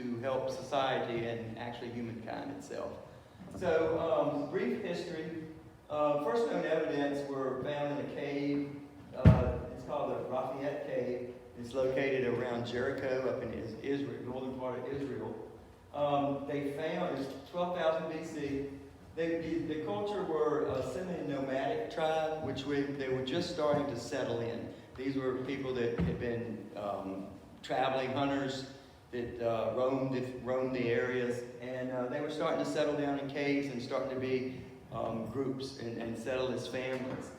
to help society and actually humankind itself. So, brief history. First known evidence were found in a cave. It's called the Raphael Cave. It's located around Jericho up in Israel, northern part of Israel. They found, it's 12,000 BC. The culture were a semi-nomadic tribe, which they were just starting to settle in. These were people that had been traveling hunters that roamed the areas, and they were starting to settle down in caves and starting to be groups and settle as families.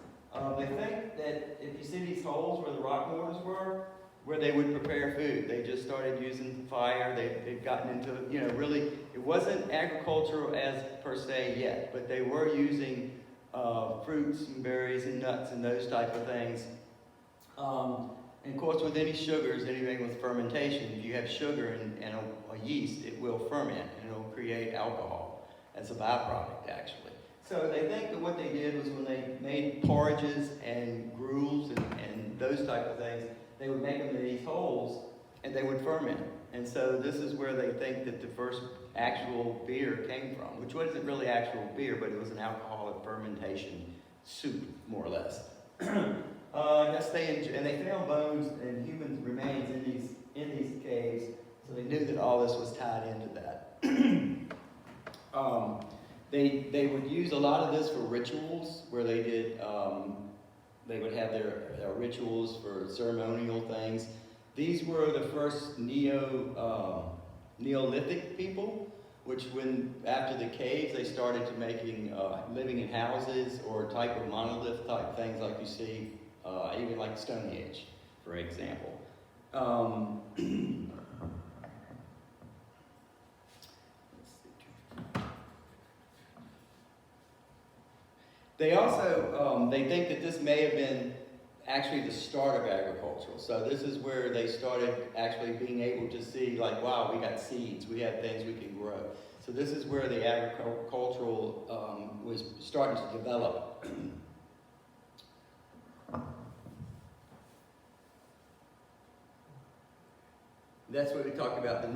They think that if you see these holes where the rock mortars were, where they would prepare food, they just started using fire. They'd gotten into, really, it wasn't agricultural as per se yet, but they were using fruits and berries and nuts and those type of things. And of course, with any sugars, anything with fermentation, if you have sugar and a yeast, it will ferment and it'll create alcohol as a byproduct, actually. So they think that what they did was when they made porridges and gruels and those type of things, they would make them in these holes and they would ferment. And so this is where they think that the first actual beer came from, which wasn't really actual beer, but it was an alcoholic fermentation soup, more or less. I guess they found bones and human remains in these caves, so they knew that all this was tied into that. They would use a lot of this for rituals, where they did. They would have their rituals for ceremonial things. These were the first Neolithic people, which after the caves, they started to living in houses or type of monolith type things like you see, even like Stone Age, for example. They also, they think that this may have been actually the start of agriculture. So this is where they started actually being able to see, like, wow, we got seeds, we have things we can grow. So this is where the agricultural was starting to develop. That's what we talked about. The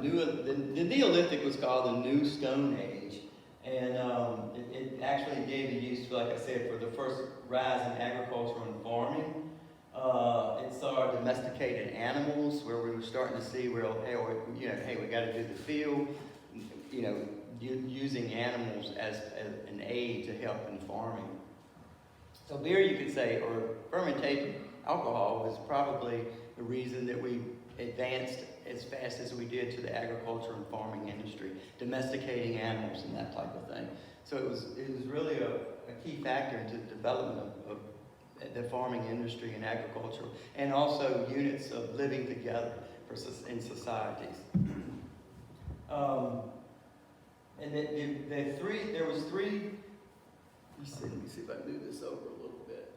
Neolithic was called the New Stone Age. And it actually gave the use, like I said, for the first rise in agriculture and farming. It saw domesticated animals, where we were starting to see, hey, we got to do the field, using animals as an aid to help in farming. So beer, you could say, or fermented alcohol, was probably the reason that we advanced as fast as we did to the agriculture and farming industry, domesticating animals and that type of thing. So it was really a key factor into the development of the farming industry and agriculture, and also units of living together in societies. And there was three. Let me see if I move this over a little bit.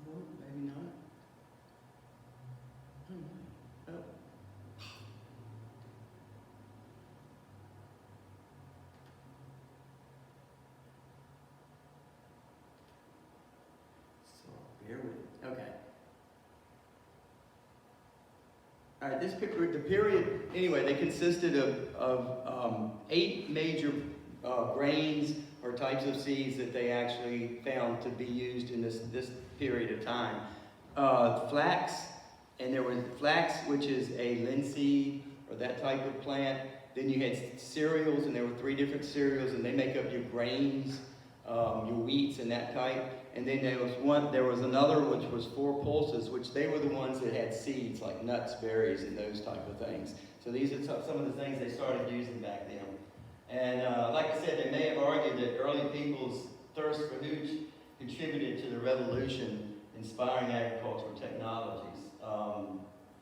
No, maybe not. Oh. So bear with me. Okay. All right. The period. Anyway, they consisted of 8 major grains or types of seeds that they actually found to be used in this period of time. Flax, and there was flax, which is a linseed or that type of plant. Then you had cereals, and there were 3 different cereals, and they make up your grains, your wheats, and that type. And then there was another which was 4 pulses, which they were the ones that had seeds like nuts, berries, and those type of things. So these are some of the things they started using back then. And like I said, they may have argued that early people's thirst for hooch contributed to the revolution, inspiring agricultural technologies.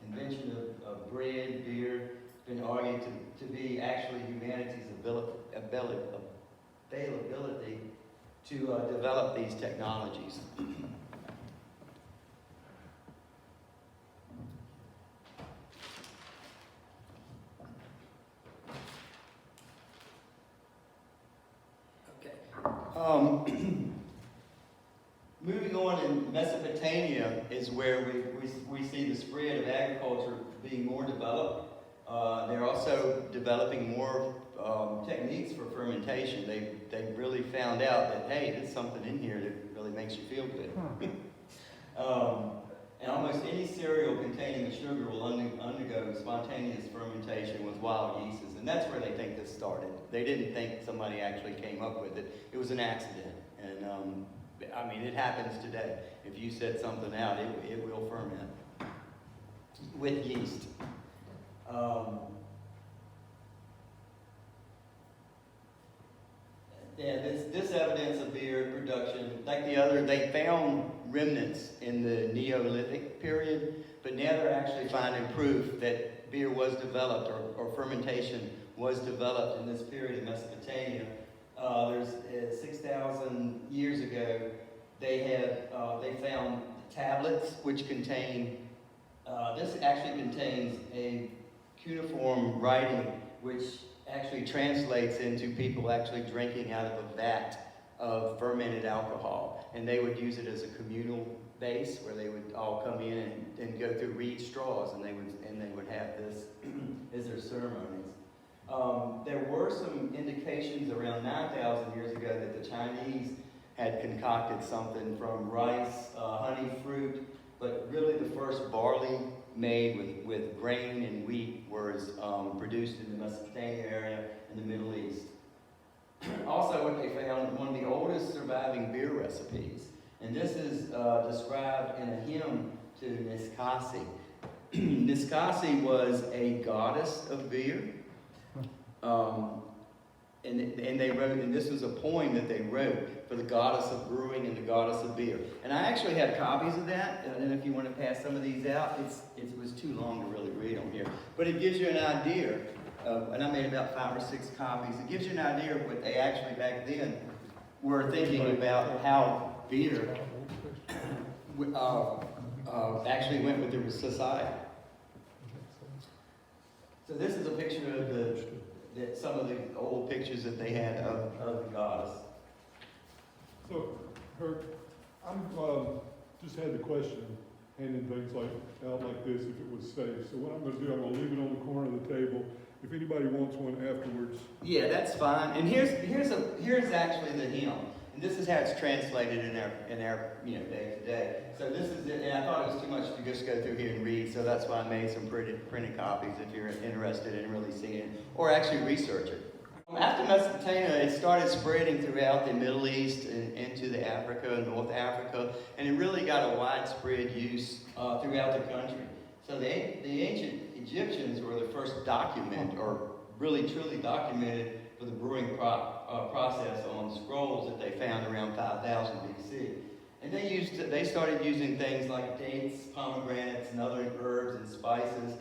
Invention of bread, beer, has been argued to be actually humanity's availability to develop these technologies. Moving on, in Mesopotamia is where we see the spread of agriculture being more developed. They're also developing more techniques for fermentation. They really found out that, hey, there's something in here that really makes you feel good. And almost any cereal containing a sugar will undergo spontaneous fermentation with wild yeasts, and that's where they think this started. They didn't think somebody actually came up with it. It was an accident, and I mean, it happens today. If you set something out, it will ferment with yeast. Yeah, this evidence of beer production, like the other, they found remnants in the Neolithic period, but now they're actually finding proof that beer was developed or fermentation was developed in this period in Mesopotamia. There's 6,000 years ago, they found tablets which contain, this actually contains a cuneiform writing which actually translates into people actually drinking out of a vat of fermented alcohol. And they would use it as a communal base where they would all come in and go through reed straws, and they would have this as their ceremonies. There were some indications around 9,000 years ago that the Chinese had concocted something from rice, honey, fruit, but really the first barley made with grain and wheat was produced in the Mesopotamia area in the Middle East. Also, what they found, one of the oldest surviving beer recipes, and this is described in a hymn to Niskasi. Niskasi was a goddess of beer, and they wrote, and this was a poem that they wrote for the goddess of brewing and the goddess of beer. And I actually have copies of that. I don't know if you want to pass some of these out. It was too long to really read on here, but it gives you an idea of, and I made about 5 or 6 copies. It gives you an idea of what they actually back then were thinking about how beer actually went with their society. So this is a picture of some of the old pictures that they had of the goddess. So, Herc, I'm just had the question, handing things out like this if it was safe. So what I'm going to do, I'm going to leave it on the corner of the table. If anybody wants one afterwards. Yeah, that's fine. And here's actually the hymn. And this is how it's translated in our day to day. So this is it, and I thought it was too much to just go through here and read, so that's why I made some printed copies if you're interested in really seeing it, or actually research it. After Mesopotamia, it started spreading throughout the Middle East and into the Africa, North Africa, and it really got a widespread use throughout the country. So the ancient Egyptians were the first document, or really truly documented, for the brewing process on scrolls that they found around 5000 BC. And they started using things like dates, pomegranates, and other herbs and spices.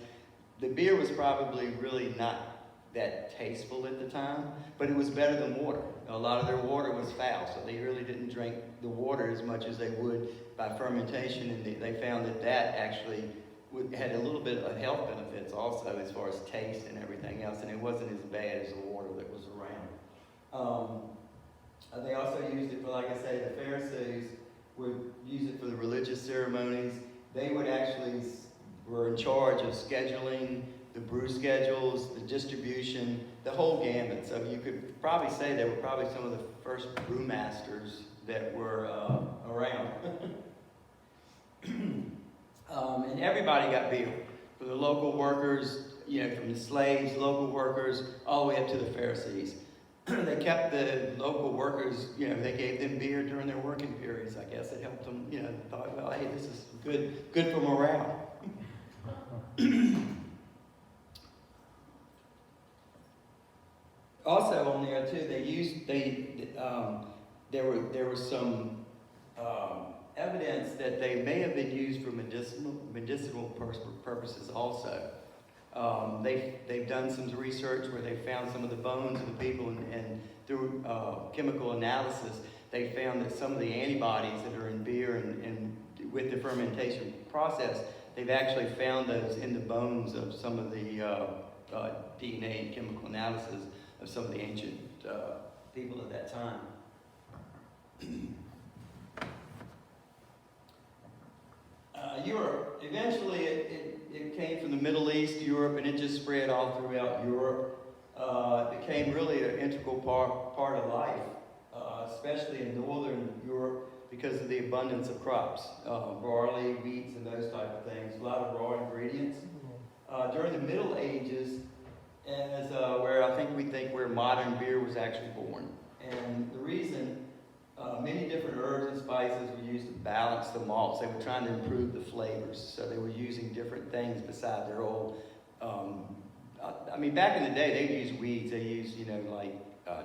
The beer was probably really not that tasteful at the time, but it was better than water. A lot of their water was foul, so they really didn't drink the water as much as they would by fermentation, and they found that actually had a little bit of health benefits also as far as taste and everything else, and it wasn't as bad as the water that was around. They also used it for, like I say, the Pharisees would use it for the religious ceremonies. They would actually were in charge of scheduling the brew schedules, the distribution, the whole gambit. So you could probably say they were probably some of the first brewmasters that were around. And everybody got beer. From the local workers, from the slaves, local workers, all the way up to the Pharisees. They kept the local workers, they gave them beer during their working periods. I guess it helped them, thought, well, hey, this is good for morale. Also on there too, there was some evidence that they may have been used for medicinal purposes also. They've done some research where they found some of the bones of the people, and through chemical analysis, they found that some of the antibodies that are in beer and with the fermentation process, they've actually found those in the bones of some of the DNA and chemical analysis of some of the ancient people at that time. Europe, eventually it came from the Middle East, Europe, and it just spread all throughout Europe. It became really an integral part of life, especially in northern Europe because of the abundance of crops, barley, wheats, and those type of things. A lot of raw ingredients. During the Middle Ages, as where I think we think where modern beer was actually born, and the reason. Many different herbs and spices were used to balance the malts. They were trying to improve the flavors, so they were using different things beside their old. I mean, back in the day, they used weeds. They used, like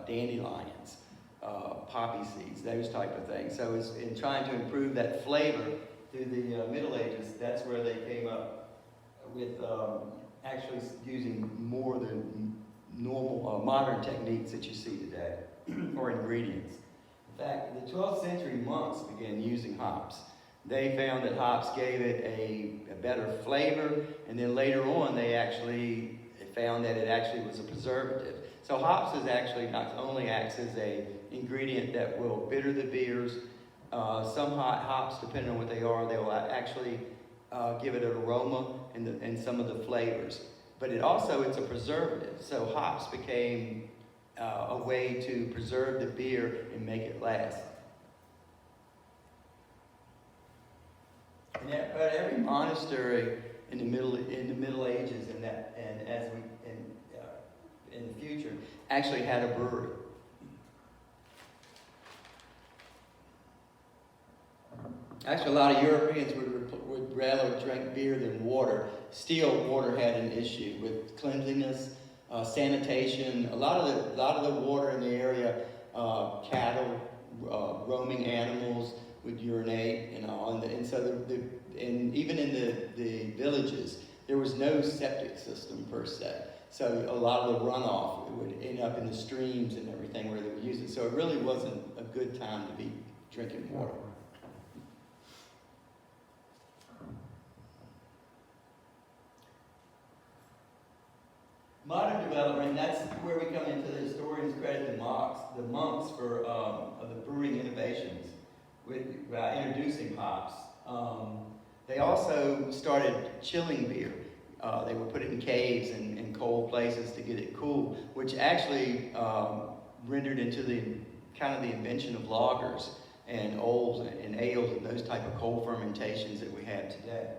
dandelions, poppy seeds, those type of things. So it's in trying to improve that flavor through the Middle Ages. That's where they came up with actually using more than normal modern techniques that you see today, or ingredients. In fact, the 12th century monks began using hops. They found that hops gave it a better flavor, and then later on they found that it actually was a preservative. So hops is actually not only acts as a ingredient that will bitter the beers. Some hops, depending on what they are, they will actually give it an aroma and some of the flavors. But it's a preservative. So hops became a way to preserve the beer and make it last. But every monastery in the Middle Ages in the future actually had a brewery. Actually, a lot of Europeans would rather drink beer than water. Still, water had an issue with cleanliness. Sanitation, a lot of the water in the area, cattle, roaming animals would urinate, and so and even in the villages, there was no septic system per se. So a lot of the runoff would end up in the streams and everything where they would use it. So it really wasn't a good time to be drinking water. Modern development, that's where we come into the historians credit the monks for the brewing innovations by introducing hops. They also started chilling beer. They would put it in caves and cold places to get it cool, which actually rendered into the invention of lagers and oles and ales and those type of cold fermentations that we have today.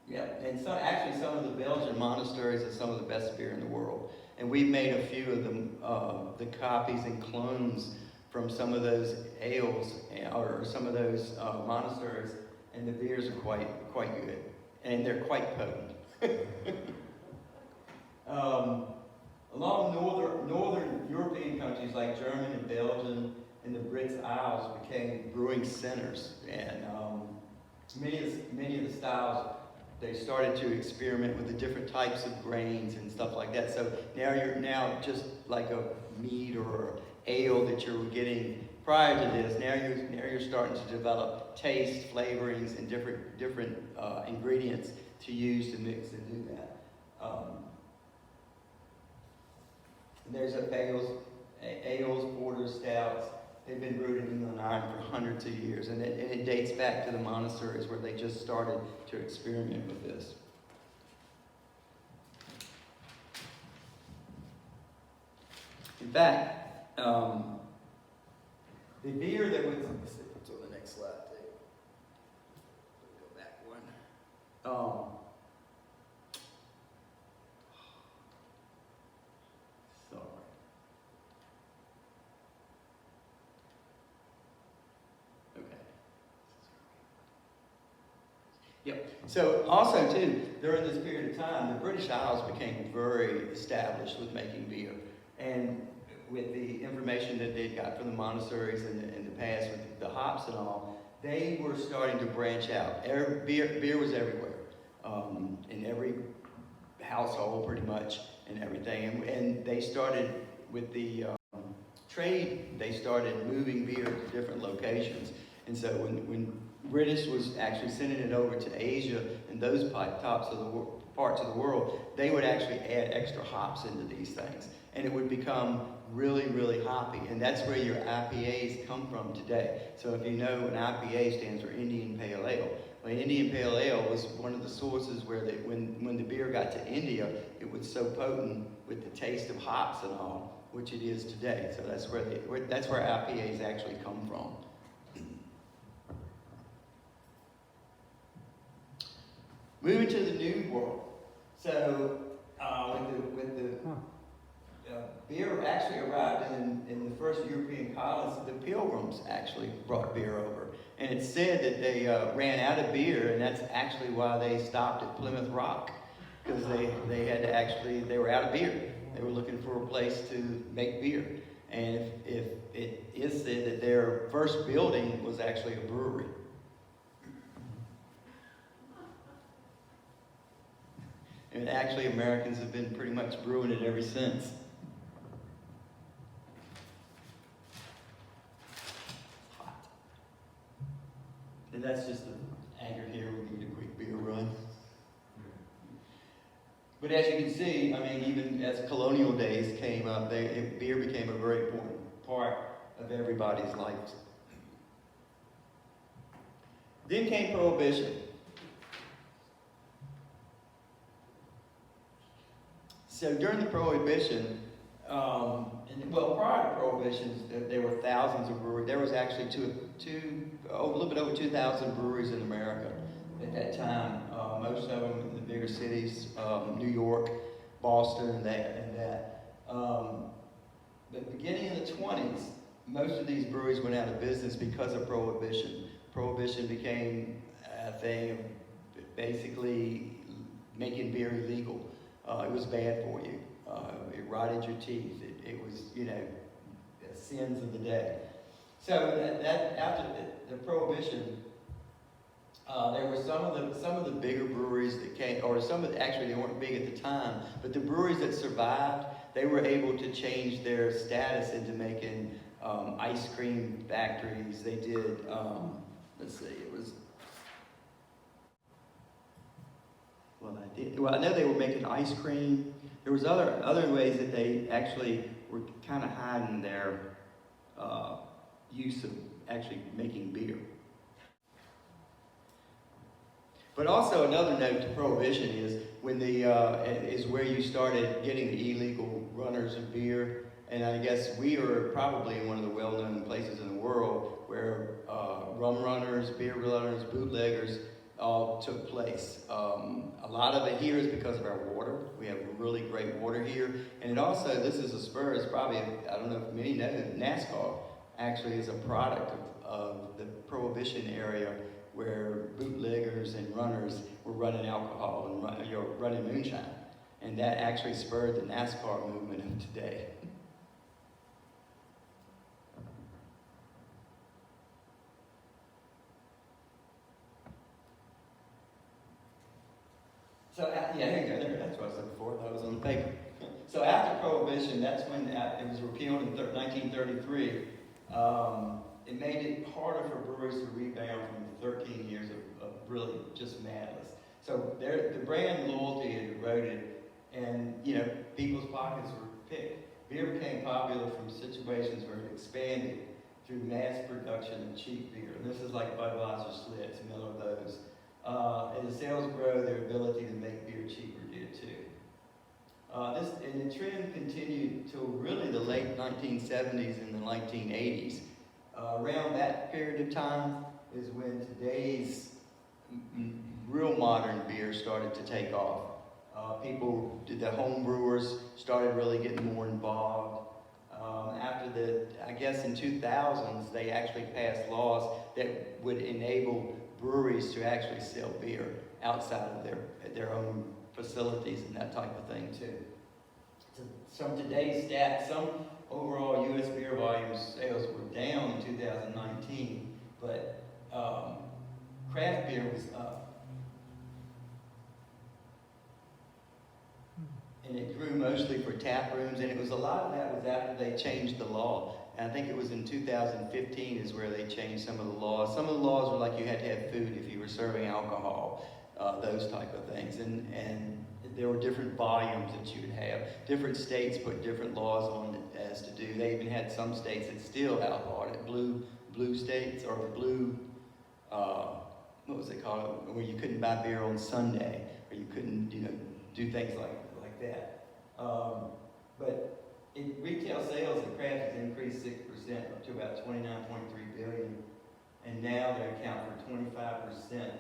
Yeah, and some of the Belgian monasteries are some of the best beer in the world. And we've made a few of them, the copies and clones from some of those ales or some of those monasteries, and the beers are quite good, and they're quite potent. Along northern European countries like Germany and Belgium and the British Isles became brewing centers, and many of the styles. They started to experiment with the different types of grains and stuff like that. So now just like a mead or ale that you were getting prior to this, now you're starting to develop taste, flavorings, and different ingredients to use to mix and do that. And there's ales, porters, stouts. They've been brewed in England and Ireland for hundreds of years, and it dates back to the monasteries where they just started to experiment with this. In fact, the beer that was, let's see what's on the next slide, too. Go back one. Yep. So also too, during this period of time, the British Isles became very established with making beer. And with the information that they'd got from the monasteries in the past with the hops and all, they were starting to branch out. Beer was everywhere, in every household pretty much and everything. And they started with the trade, they started moving beer to different locations. And so when British was actually sending it over to Asia and those parts of the world, they would actually add extra hops into these things. And it would become really, really hoppy, and that's where your IPAs come from today. So if you know, an IPA stands for Indian Pale Ale. Well, Indian Pale Ale was one of the sources where when the beer got to India, it was so potent with the taste of hops and all, which it is today. So that's where IPAs actually come from. Moving to the New World. So with the beer actually arrived in the first European colonies. The Pilgrims actually brought beer over. And it's said that they ran out of beer, and that's actually why they stopped at Plymouth Rock, because they were out of beer. They were looking for a place to make beer. And if it is said that their first building was actually a brewery. And actually, Americans have been pretty much brewing it ever since. Hot. And that's just the anchor here. We need a quick beer run. But as you can see, I mean, even as colonial days came up, beer became a very important part of everybody's lives. Then came Prohibition. So during the Prohibition, prior to Prohibition, there were thousands of breweries. There was actually a little bit over 2,000 breweries in America at that time. Most of them in the bigger cities, New York, Boston, and that. But beginning in the 20s, most of these breweries went out of business because of Prohibition. Prohibition became a thing of basically making beer illegal. It was bad for you. It rotted your teeth. It was, the sins of the day. So that after the Prohibition, there were some of the bigger breweries that came, or actually they weren't big at the time, but the breweries that survived, they were able to change their status into making ice cream factories. They did, I know they were making ice cream. There was other ways that they actually were kind of hiding their use of actually making beer. But also another note to Prohibition is when is where you started getting the illegal runners of beer. And I guess we are probably in one of the well-known places in the world where rum runners, beer runners, bootleggers all took place. A lot of it here is because of our water. We have really great water here. And it also, this is a spur, it's probably, I don't know if many know, Nascar actually is a product of the Prohibition area where bootleggers and runners were running alcohol and running moonshine. And that actually spurred the Nascar movement of today. So, here you go, that's what I was looking for, that was on the paper. So after Prohibition, that's when it was repealed in 1933. It made it harder for breweries to rebound from 13 years of really just madness. So the brand loyalty had eroded, and people's pockets were picked. Beer became popular from situations where it expanded through mass production of cheap beer. And this is like Budweiser, Schlitz, Miller, those. As the sales grow, their ability to make beer cheaper did too. And the trend continued till really the late 1970s and the 1980s. Around that period of time is when today's real modern beer started to take off. The home brewers started really getting more involved. After I guess in 2000s, they actually passed laws that would enable breweries to actually sell beer outside of their own facilities and that type of thing too. So from today's stats, some overall U.S. beer volume sales were down in 2019, but craft beer was up. And it grew mostly for tap rooms, and a lot of that was after they changed the law. And I think it was in 2015 is where they changed some of the laws. Some of the laws were like you had to have food if you were serving alcohol, those type of things. And there were different volumes that you would have. Different states put different laws on it as to do. They even had some states that still outlawed it. Blue states, or blue, what was it called? Where you couldn't buy beer on Sunday, or you couldn't, do things like that. But retail sales at craft has increased 6% up to about 29.3 billion, and now they account for 25%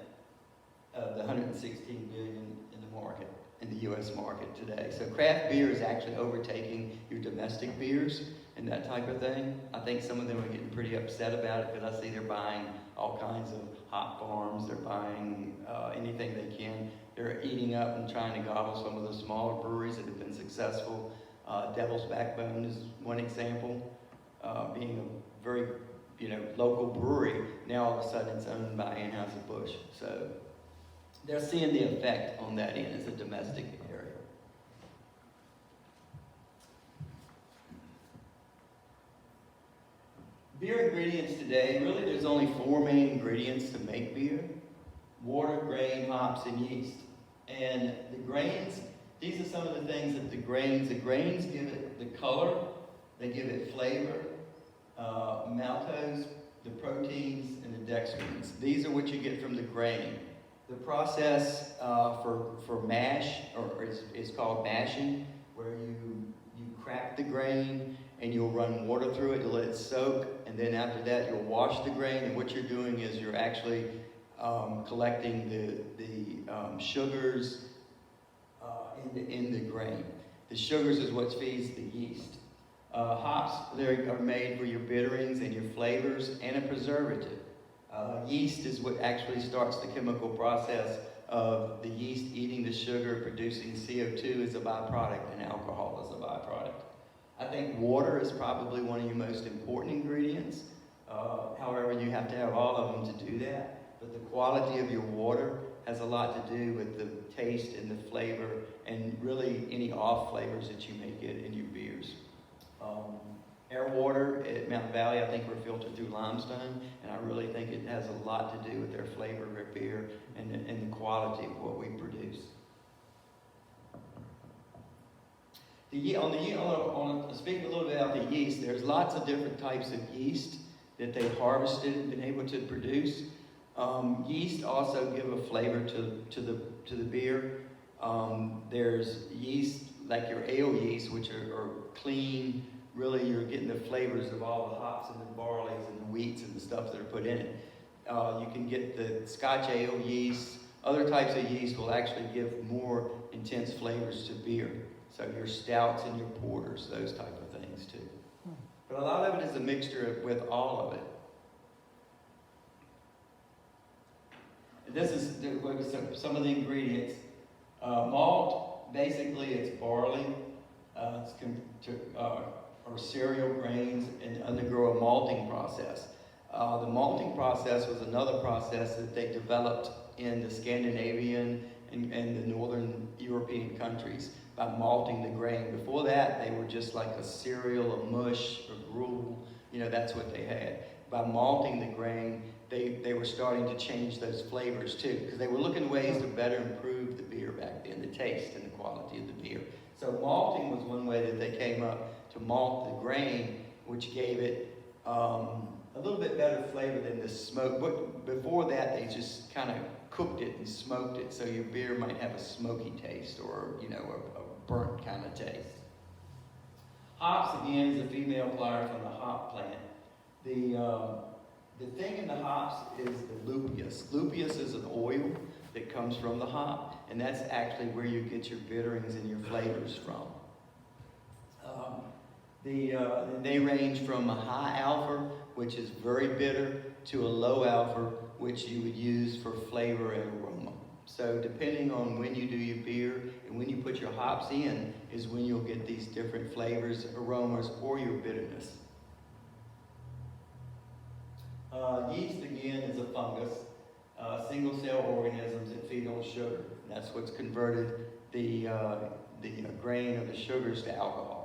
of the 116 billion in the market, in the U.S. market today. So craft beer is actually overtaking your domestic beers and that type of thing. I think some of them are getting pretty upset about it because I see they're buying all kinds of hop farms. They're buying anything they can. They're eating up and trying to gobble some of the smaller breweries that have been successful. Devil's Backbone is one example, being a very local brewery. Now all of a sudden it's owned by Anheuser-Busch. So they're seeing the effect on that end as a domestic area. Beer ingredients today, really there's only 4 main ingredients to make beer: water, grain, hops, and yeast. And the grains, these are some of the things that the grains give it the color, they give it flavor, maltose, the proteins, and the dextrins. These are what you get from the grain. The process for mash is called mashing, where you crack the grain and you'll run water through it to let it soak, and then after that you'll wash the grain, and what you're doing is you're actually collecting the sugars in the grain. The sugars is what feeds the yeast. Hops, they are made for your bitterings and your flavors and a preservative. Yeast is what actually starts the chemical process of the yeast eating the sugar, producing CO2 as a byproduct, and alcohol as a byproduct. I think water is probably one of your most important ingredients. However, you have to have all of them to do that. But the quality of your water has a lot to do with the taste and the flavor, and really any off flavors that you may get in your beers. Air water at Mountain Valley, I think we're filtered through limestone, and I really think it has a lot to do with their flavor of their beer and the quality of what we produce. Speaking a little bit about the yeast, there's lots of different types of yeast that they've harvested and been able to produce. Yeast also give a flavor to the beer. There's yeast like your ale yeast, which are clean. Really, you're getting the flavors of all the hops and the barleys and the wheats and the stuff that are put in it. You can get the Scotch ale yeast. Other types of yeast will actually give more intense flavors to beer. So your stouts and your porters, those type of things too. But a lot of it is a mixture with all of it. And this is some of the ingredients. Malt, basically it's barley, or cereal grains, and undergo a malting process. The malting process was another process that they developed in the Scandinavian and the northern European countries by malting the grain. Before that, they were just like a cereal, a mush, a gruel. That's what they had. By malting the grain, they were starting to change those flavors too, because they were looking ways to better improve the beer back then, the taste and the quality of the beer. So malting was one way that they came up to malt the grain, which gave it a little bit better flavor than the smoke. But before that, they just kind of cooked it and smoked it, so your beer might have a smoky taste or a burnt kind of taste. Hops, again, is a female flower from the hop plant. The thing in the hops is the luteus. Luteus is an oil that comes from the hop, and that's actually where you get your bitterings and your flavors from. They range from a high alpha, which is very bitter, to a low alpha, which you would use for flavor and aroma. So depending on when you do your beer and when you put your hops in is when you'll get these different flavors, aromas, or your bitterness. Yeast, again, is a fungus, single-cell organisms that feed on sugar. And that's what's converted the grain or the sugars to alcohol.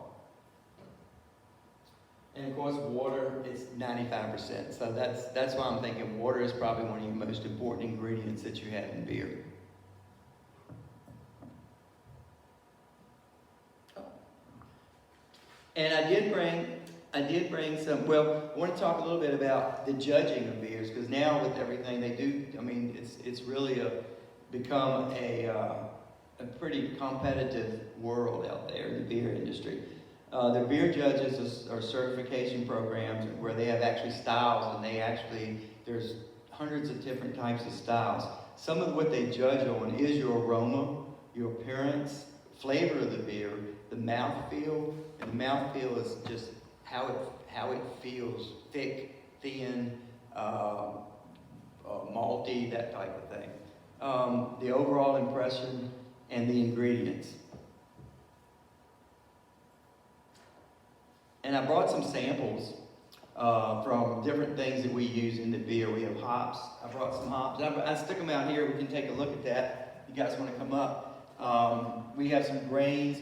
And of course, water, it's 95%. So that's why I'm thinking water is probably one of the most important ingredients that you have in beer. And I did bring some, well, I want to talk a little bit about the judging of beers, because now with everything they do, I mean, it's really become a pretty competitive world out there in the beer industry. The beer judges are certification programs where they have actually styles, and there's hundreds of different types of styles. Some of what they judge on is your aroma, your appearance, flavor of the beer, the mouthfeel, and the mouthfeel is just how it feels, thick, thin, malty, that type of thing. The overall impression and the ingredients. And I brought some samples from different things that we use in the beer. We have hops. I brought some hops. I stuck them out here. We can take a look at that. You guys want to come up? We have some grains.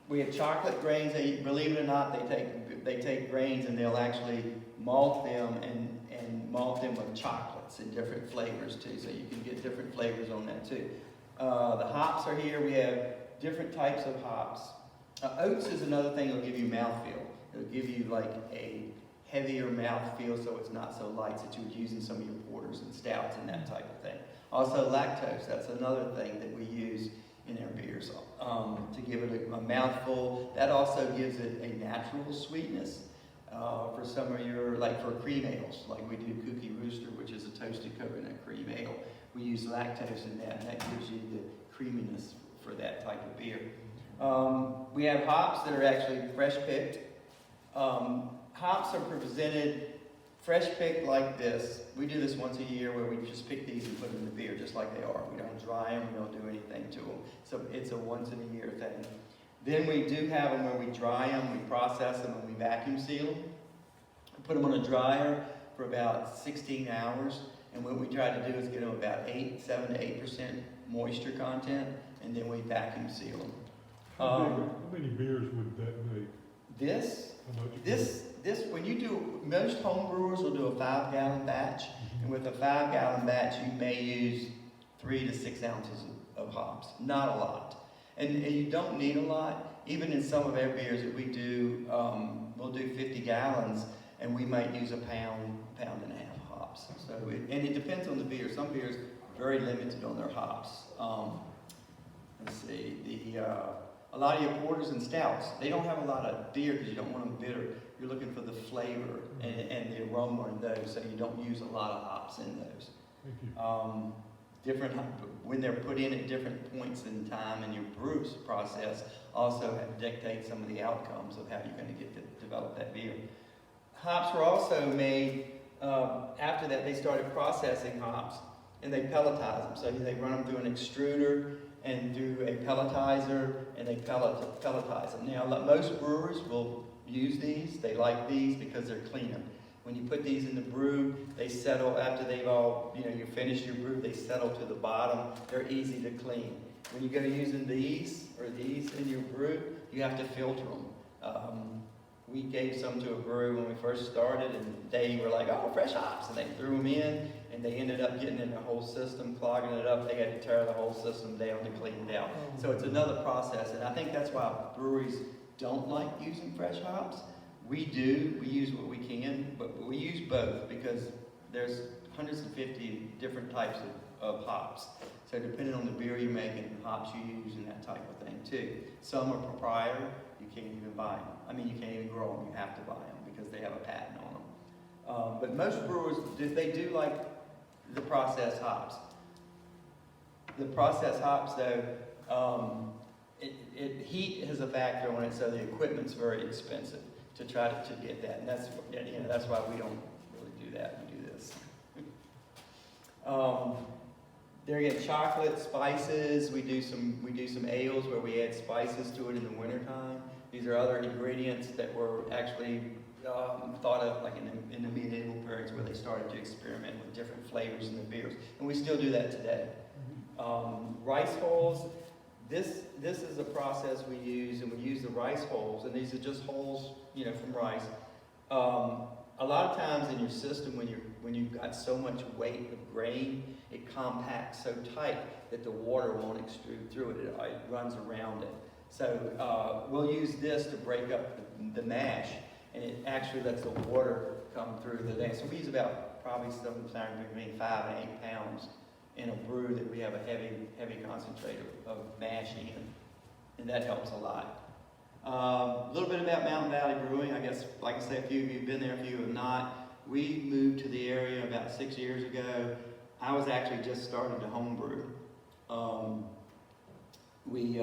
We have chocolate grains. Believe it or not, they take grains and they'll actually malt them and malt them with chocolates in different flavors too. So you can get different flavors on that too. The hops are here. We have different types of hops. Oats is another thing that'll give you mouthfeel. It'll give you like a heavier mouthfeel, so it's not so light that you would use in some of your porters and stouts and that type of thing. Also lactose, that's another thing that we use in our beers to give it a mouthful. That also gives it a natural sweetness for some of your, like for cream ales, like we do Cookie Rooster, which is a toasted coconut cream ale. We use lactose in that, and that gives you the creaminess for that type of beer. We have hops that are actually fresh picked. Hops are presented fresh picked like this. We do this once a year where we just pick these and put them in the beer just like they are. We don't dry them, we don't do anything to them. So it's a once in a year thing. Then we do have them where we dry them, we process them, and we vacuum seal them. We put them on a dryer for about 16 hours. And what we try to do is get them about 7 to 8% moisture content, and then we vacuum seal them. How many beers would that make? This, How much? when you do, most home brewers will do a 5-gallon batch, and with a 5-gallon batch, you may use 3 to 6 ounces of hops. Not a lot. And you don't need a lot. Even in some of our beers that we do, we'll do 50 gallons, and we might use a pound and a half hops. So, and it depends on the beer. Some beers are very limited on their hops. Let's see, a lot of your porters and stouts, they don't have a lot of beer because you don't want them bitter. You're looking for the flavor and the aroma in those, so you don't use a lot of hops in those. Thank you. When they're put in at different points in time in your brew process, also dictate some of the outcomes of how you're going to get to develop that beer. Hops were also made, after that they started processing hops and they pelletize them. So they run them through an extruder and do a pelletizer, and they pelletize them. Now, most brewers will use these. They like these because they're cleaner. When you put these in the brew, they settle after they've all, you finished your brew, they settle to the bottom. They're easy to clean. When you go using these in your brew, you have to filter them. We gave some to a brew when we first started, and they were like, oh, fresh hops, and they threw them in, and they ended up getting in the whole system, clogging it up. They had to tear the whole system down to clean it out. So it's another process, and I think that's why breweries don't like using fresh hops. We do. We use what we can, but we use both because there's 150 different types of hops. So depending on the beer you're making, hops you use and that type of thing too. Some are proprietary. You can't even buy them. I mean, you can't even grow them. You have to buy them because they have a patent on them. But most brewers, they do like the processed hops. The processed hops, though, heat has a factor on it, so the equipment's very expensive to try to get that. And that's why we don't really do that. We do this. There again, chocolate, spices. We do some ales where we add spices to it in the wintertime. These are other ingredients that were actually thought of like in the medieval periods where they started to experiment with different flavors in the beers. And we still do that today. Rice hulls. This is a process we use, and we use the rice hulls, and these are just hulls, from rice. A lot of times in your system, when you've got so much weight of grain, it compacts so tight that the water won't extrude through it. It runs around it. So we'll use this to break up the mash, and it actually lets the water come through the thing. So we use about probably sometimes between 5 and 8 pounds in a brew that we have a heavy concentrate of mash in, and that helps a lot. A little bit about Mountain Valley Brewing. I guess, like I say, a few of you have been there, a few have not. We moved to the area about 6 years ago. I was actually just starting to homebrew. We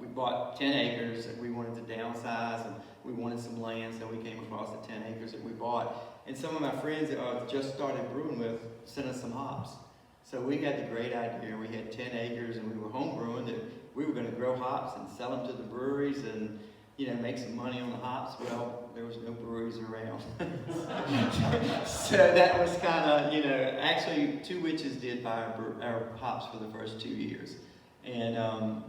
bought 10 acres that we wanted to downsize, and we wanted some land, so we came across the 10 acres that we bought. And some of my friends that I just started brewing with sent us some hops. So we had the great idea. We had 10 acres, and we were homebrewing that we were going to grow hops and sell them to the breweries and, you know, make some money on the hops. Well, there was no breweries around. So that was kind of, you know, actually Two Witches did buy our hops for the first 2 years. And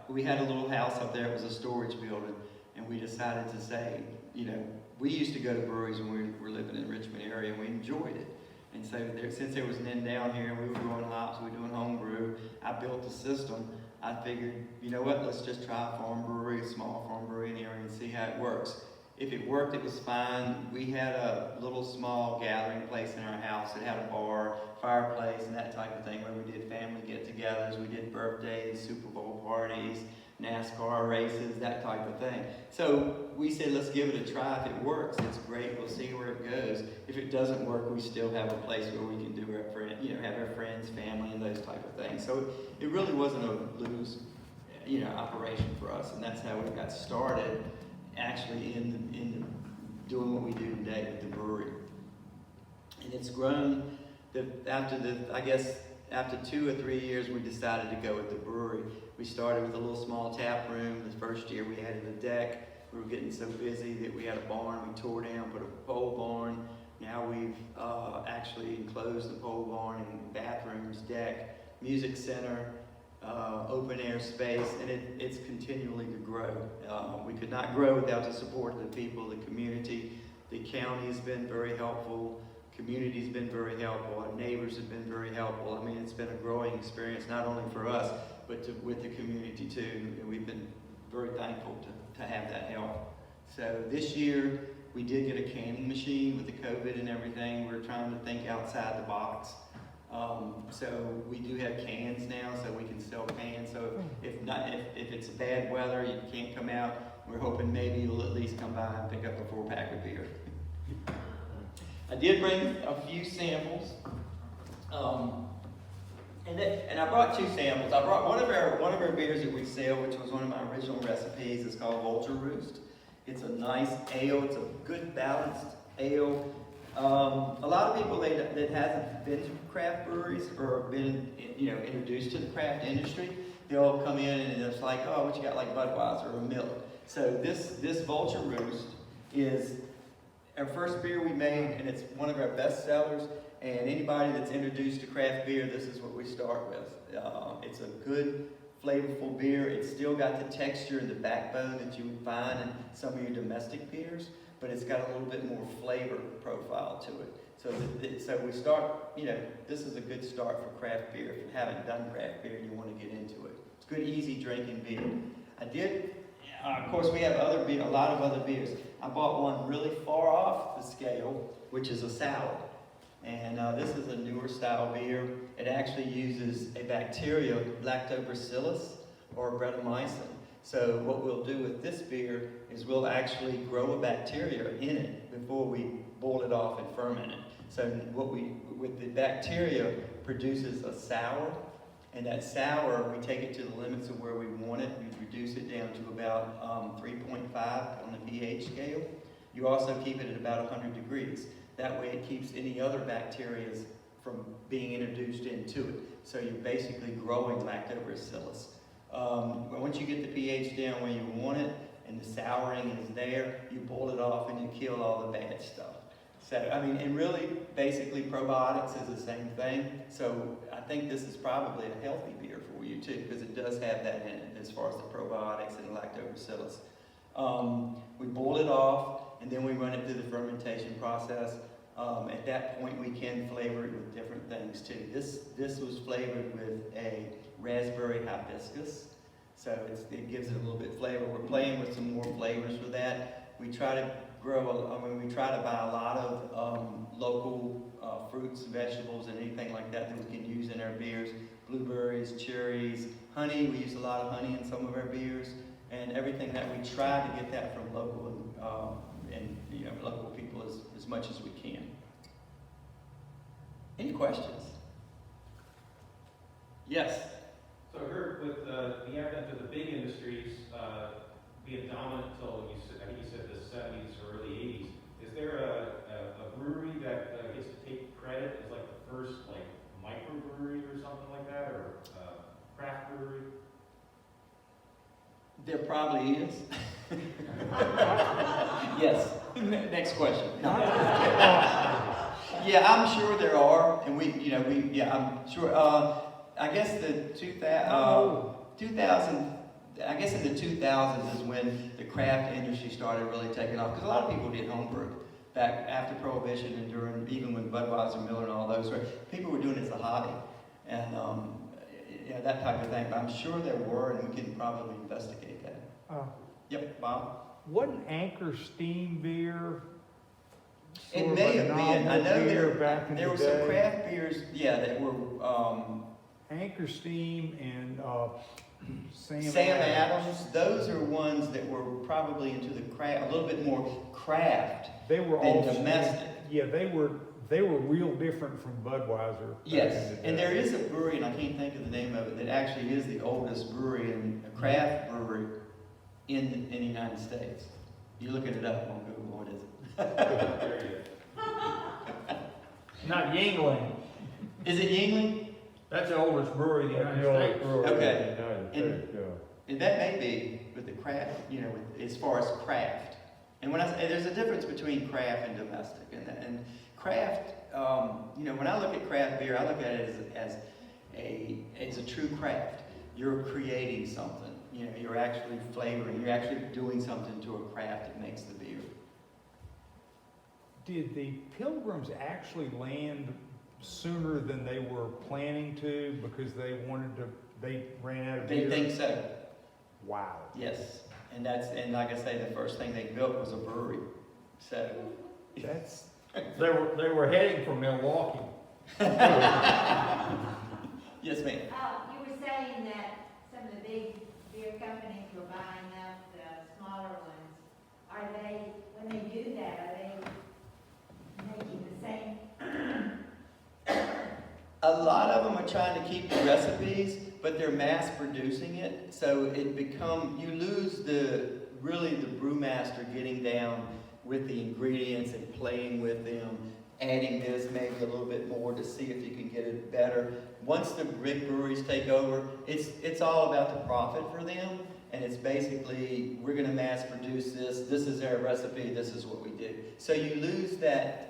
we had a little house up there. It was a storage building. And we decided to say, you know, we used to go to breweries when we were living in the Richmond area, and we enjoyed it. And so since there was an end down here, and we were growing hops, we were doing home brew, I built the system. I figured, you know what, let's just try a farm brewery, a small farm brewery in the area, and see how it works. If it worked, it was fine. We had a little small gathering place in our house. It had a bar, fireplace, and that type of thing, where we did family get-togethers, we did birthdays, Super Bowl parties, Nascar races, that type of thing. So we said, let's give it a try. If it works, it's great. We'll see where it goes. If it doesn't work, we still have a place where we can do our friend, you know, have our friends, family, and those type of things. So it really wasn't a lose, you know, operation for us, and that's how we got started, actually in doing what we do today with the brewery. And it's grown. After 2 or 3 years, we decided to go with the brewery. We started with a little small tap room. The first year we added a deck. We were getting so busy that we had a barn. We tore down, put a pole barn. Now we've actually enclosed the pole barn and bathrooms, deck, music center, open air space, and it's continually to grow. We could not grow without the support of the people, the community. The county has been very helpful. Community's been very helpful. Our neighbors have been very helpful. I mean, it's been a growing experience, not only for us, but with the community too. And we've been very thankful to have that help. So this year, we did get a canning machine with the COVID and everything. We're trying to think outside the box. So we do have cans now, so we can sell cans. So if it's bad weather, you can't come out, we're hoping maybe you'll at least come by and pick up a 4-pack of beer. I did bring a few samples, and I brought 2 samples. I brought one of our beers that we sell, which was one of my original recipes. It's called Vulture Roost. It's a nice ale. It's a good balanced ale. A lot of people that hasn't been to craft breweries or been, you know, introduced to the craft industry, they'll come in and it's like, oh, what you got, like Budweiser or Miller. So this Vulture Roost is our first beer we made, and it's one of our best sellers. And anybody that's introduced to craft beer, this is what we start with. It's a good, flavorful beer. It's still got the texture and the backbone that you would find in some of your domestic beers, but it's got a little bit more flavor profile to it. So we start, you know, this is a good start for craft beer. If you haven't done craft beer, you want to get into it. It's good, easy drinking beer. Of course, we have a lot of other beers. I bought one really far off the scale, which is a sour. And this is a newer style beer. It actually uses a bacteria, Lactobacillus or Brettanomycin. So what we'll do with this beer is we'll actually grow a bacteria in it before we boil it off and ferment it. So with the bacteria produces a sour, and that sour, we take it to the limits of where we want it. We reduce it down to about 3.5 on the pH scale. You also keep it at about 100 degrees. That way it keeps any other bacteria from being introduced into it. So you're basically growing Lactobacillus. Once you get the pH down where you want it and the souring is there, you boil it off and you kill all the bad stuff. So, I mean, and really, basically, probiotics is the same thing. So I think this is probably a healthy beer for you too, because it does have that in it as far as the probiotics and the Lactobacillus. We boil it off, and then we run it through the fermentation process. At that point, we can flavor it with different things too. This was flavored with a raspberry hibiscus. So it gives it a little bit flavor. We're playing with some more flavors for that. We try to we try to buy a lot of local fruits, vegetables, and anything like that we can use in our beers. Blueberries, cherries, honey. We use a lot of honey in some of our beers, and everything that we try to get that from local and local people as much as we can. Any questions? Yes. So I heard with the advent of the big industries being dominant until I think you said the 70s or early 80s. Is there a brewery that gets to take credit as like the first like microbrewery or something like that, or craft brewery? There probably is. Yes. Next question. No. Yeah, I'm sure there are, and I'm sure. I guess the 2000. I guess in the 2000s is when the craft industry started really taking off, because a lot of people did homebrew back after Prohibition and even when Budweiser, Miller, and all those, people were doing it as a hobby, and that type of thing. But I'm sure there were, and we can probably investigate that. Yep, Bob. Wasn't Anchor Steam beer? It may have been. I know there were some day? craft beers, that were. Anchor Steam and Sam Adams. Those are ones that were probably into the craft, a little bit more craft They were than all domestic. Yeah, they were real different from Budweiser. Yes, and there is a brewery, and I can't think of the name of it, that actually is the oldest brewery, and a craft brewery in the United States. You're looking it up on Google. What is it? Not Yingling. Is it Yingling? That's the oldest brewery in the United States. Okay. And that may be with the craft, as far as craft. And when I say there's a difference between craft and domestic, and craft, when I look at craft beer, I look at it as a true craft. You're creating something. You're actually flavoring. You're actually doing something to a craft that makes the beer. Did the Pilgrims actually land sooner than they were planning to because they ran out of beer? They think so. Wow. Yes. And like I say, the first thing they built was a brewery. So That's They were heading for Milwaukee. yes, ma'am. You were saying that some of the big beer companies were buying up the smaller ones. Are they, when they do that, are they making the same? A lot of them are trying to keep the recipes, but they're mass producing it. So you lose the brewmaster getting down with the ingredients and playing with them, adding this maybe a little bit more to see if you can get it better. Once the big breweries take over, it's all about the profit for them, and it's basically, we're going to mass produce this is our recipe, this is what we do. So you lose that,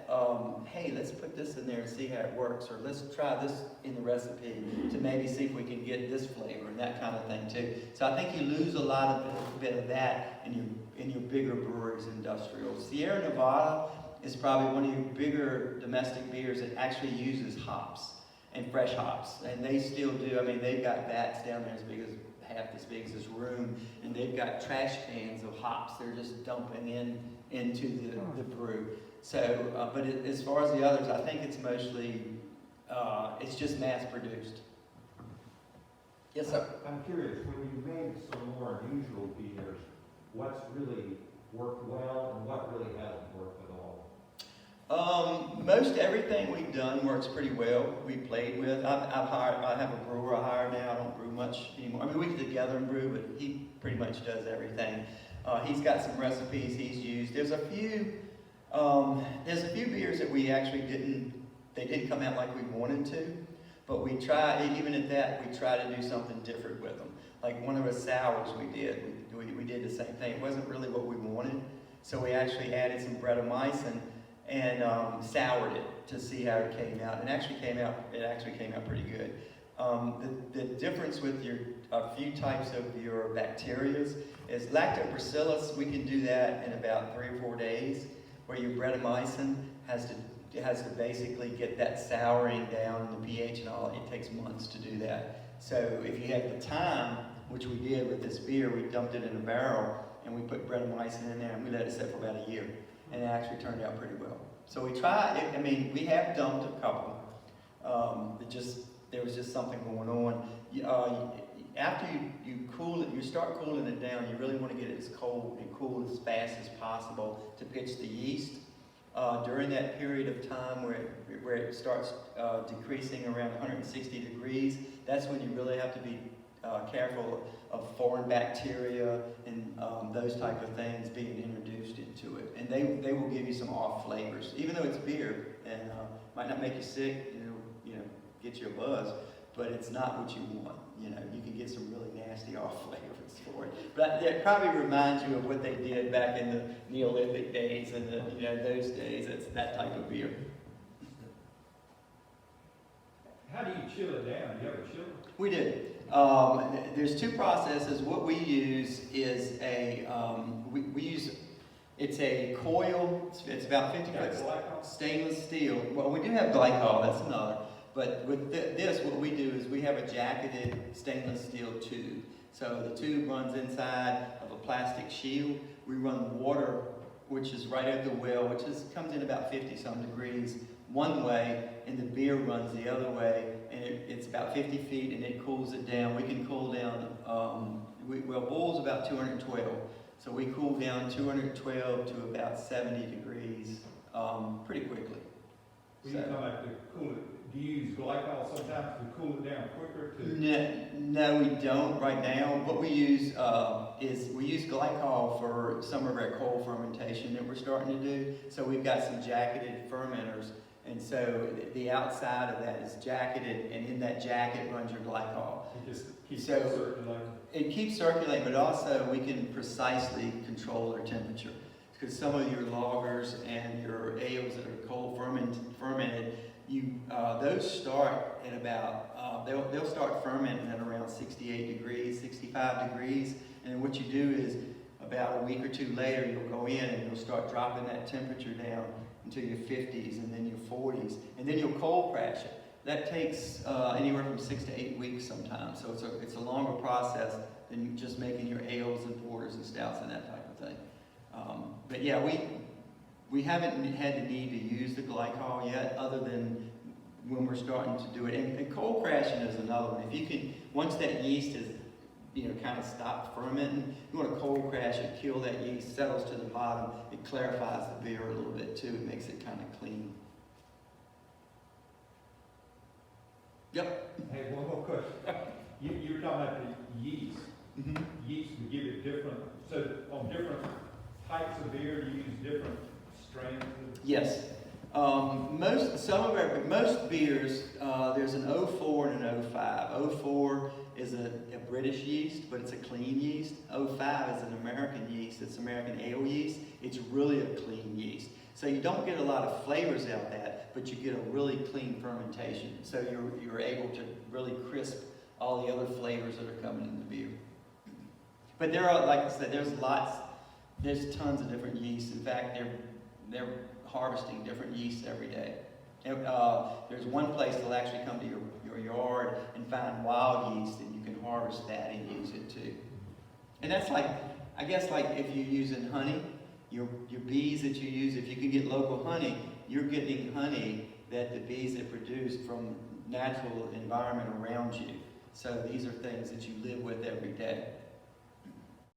hey, let's put this in there and see how it works, or let's try this in the recipe to maybe see if we can get this flavor and that kind of thing too. So I think you lose a bit of that in your bigger breweries, industrial. Sierra Nevada is probably one of your bigger domestic beers that actually uses hops and fresh hops, and they still do. I mean, they've got vats down there half as big as this room, and they've got trash cans of hops they're just dumping into the brew. So, but as far as the others, I think it's mostly it's just mass produced. Yes, sir. I'm curious, when you made some more unusual beers, what's really worked well and what really hasn't worked at all? Most everything we've done works pretty well. We played with. I have a brewer I hire now. I don't brew much anymore. I mean, we get together and brew, but he pretty much does everything. He's got some recipes he's used. There's a few beers that we actually they didn't come out like we wanted to, but we try, even at that, we try to do something different with them. Like one of the sours we did the same thing. It wasn't really what we wanted, so we actually added some Brettanomycin and soured it to see how it came out. It actually came out pretty good. The difference with a few types of your bacterias is lactobacillus. We can do that in about 3 or 4 days, where your Brettanomycin has to basically get that souring down, the pH and all. It takes months to do that. So if you had the time, which we did with this beer, we dumped it in a barrel and we put Brettanomycin in there and we let it sit for about a year. And it actually turned out pretty well. So we tried, I mean, we have dumped a couple. There was just something going on. After you cool it, you start cooling it down, you really want to get it as cold and cool as fast as possible to pitch the yeast. During that period of time where it starts decreasing around 160 degrees, that's when you really have to be careful of foreign bacteria and those type of things being introduced into it. And they will give you some off flavors, even though it's beer and might not make you sick, get you a buzz, but it's not what you want. You can get some really nasty off flavors for it. But it probably reminds you of what they did back in the Neolithic days and those days. It's that type of beer. How do you chill it down? Do you have a chiller? We do. There's two processes. What we use is it's a coil. It's about 50 foot stainless steel. Well, we do have glycol. That's another. But with this, what we do is we have a jacketed stainless steel tube. So the tube runs inside of a plastic shield. We run water, which is right at the well, which comes in about 50-some degrees one way, and the beer runs the other way, and it's about 50 feet, and it cools it down. We can cool down, boil's about 212. So we cool down 212 to about 70 degrees pretty quickly. When you come back to cool it, do you use glycol sometimes to cool it down quicker? No, we don't right now. What we use we use glycol for some of our cold fermentation that we're starting to do. So we've got some jacketed fermenters, and so the outside of that is jacketed, and in that jacket runs your glycol. It just keeps So- circulating. It keeps circulating, but also we can precisely control their temperature. Because some of your lagers and your ales that are cold fermented, those start at about, they'll start fermenting at around 68 degrees, 65 degrees. And what you do is about a week or two later, you'll go in and you'll start dropping that temperature down into your 50s and then your 40s. And then you'll cold crash it. That takes anywhere from 6 to 8 weeks sometimes. So it's a longer process than just making your ales and porters and stouts and that type of thing. But yeah, we haven't had the need to use the glycol yet, other than when we're starting to do it. And cold crashing is another one. If you can, once that yeast is, kind of stopped fermenting, you want to cold crash it, kill that yeast, settles to the bottom. It clarifies the beer a little bit too. It makes it kind of clean. Yep. Hey, one more question. You were talking about the yeast. Mm-hmm. Yeast would give it different, so on different types of beer, you use different strains? Yes. Most beers, there's an 04 and an 05. 04 is a British yeast, but it's a clean yeast. 05 is an American yeast. It's American ale yeast. It's really a clean yeast. So you don't get a lot of flavors out of that, but you get a really clean fermentation. So you're able to really crisp all the other flavors that are coming in the beer. But there are, like I said, there's tons of different yeasts. In fact, they're harvesting different yeasts every day. And, there's one place that'll actually come to your yard and find wild yeast, and you can harvest that and use it too. And that's like, I guess like if you're using honey, your bees that you use, if you can get local honey, you're getting honey that the bees have produced from natural environment around you. So these are things that you live with every day.